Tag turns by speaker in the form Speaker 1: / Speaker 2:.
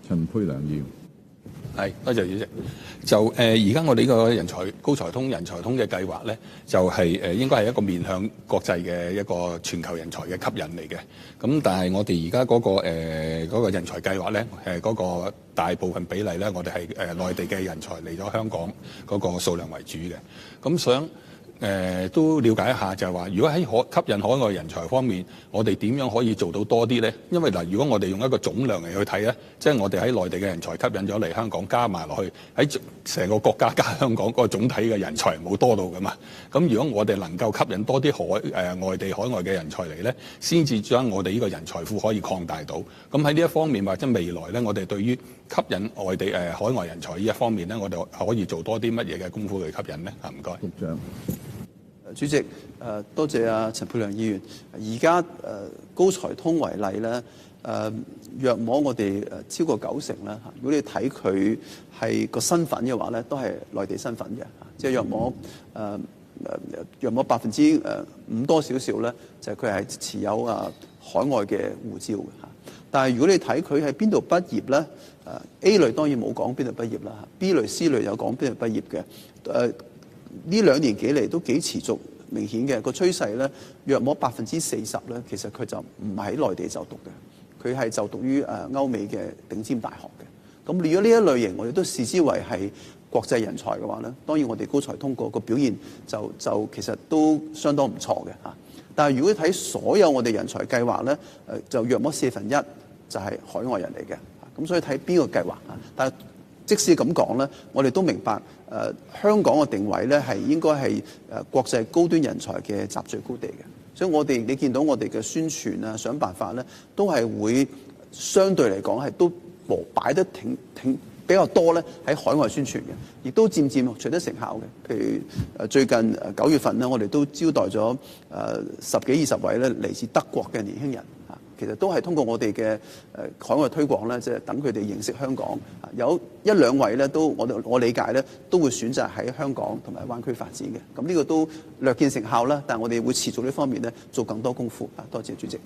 Speaker 1: 陳沛良議員。
Speaker 2: 係，多謝主席。就而家我哋呢個高才通人才通嘅計劃咧，就係應該係一個面向國際嘅一個全球人才嘅吸引嚟嘅。咁但係我哋而家嗰個人才計劃咧，嗰個大部分比例咧，我哋係內地嘅人才嚟咗香港嗰個數量為主嘅。咁想都了解一下，就係話，如果喺吸引海外人才方面，我哋點樣可以做到多啲呢？因為嗱，如果我哋用一個總量嚟去睇咧，即係我哋喺內地嘅人才吸引咗嚟香港，加埋落去喺成個國家加香港嗰個總體嘅人才冇多到噶嘛。咁如果我哋能夠吸引多啲外地海外嘅人才嚟呢，先至將我哋呢個人才庫可以擴大到。咁喺呢一方面或者未來呢，我哋對於吸引海外人才呢一方面呢，我哋可以做多啲乜嘢嘅功夫去吸引呢？啊，唔該。
Speaker 1: 局長。
Speaker 3: 主席，多謝陳沛良議員。而家高才通為例咧，約摸我哋超過90%啦。如果你睇佢係個身份嘅話咧，都係內地身份嘅，即係約摸5%多少少咧，就係佢係持有海外嘅護照嘅。但係如果你睇佢喺邊度畢業咧，A 類當然冇講邊度畢業啦，B 類、C 類有講邊度畢業嘅。呢2年幾嚟都幾持續明顯嘅個趨勢咧，約摸40%咧，其實佢就唔喺內地就讀嘅，佢係就讀於歐美嘅頂尖大學嘅。咁如果呢一類型我哋都視之為係國際人才嘅話咧，當然我哋高才通過個表現就其實都相當唔錯嘅嚇。但係如果睇所有我哋人才計劃咧，就約摸1/4就係海外人嚟嘅。咁所以睇邊個計劃啊？但係即使咁講咧，我哋都明白香港嘅定位咧係應該係國際高端人才嘅集聚高地嘅，所以你見到我哋嘅宣傳啊，想辦法咧，都係會相對嚟講係都擺得挺比較多咧喺海外宣傳嘅，亦都漸漸取得成效嘅。譬如最近9月份咧，我哋都招待咗10幾20位咧嚟自德國嘅年輕人。其實都係通過我哋嘅海外推廣咧，即係等佢哋認識香港。有1-2位咧，都我理解咧，都會選擇喺香港同埋灣區發展嘅。咁呢個都略見成效啦，但係我哋會持續呢方面咧做更多功夫。多謝主席。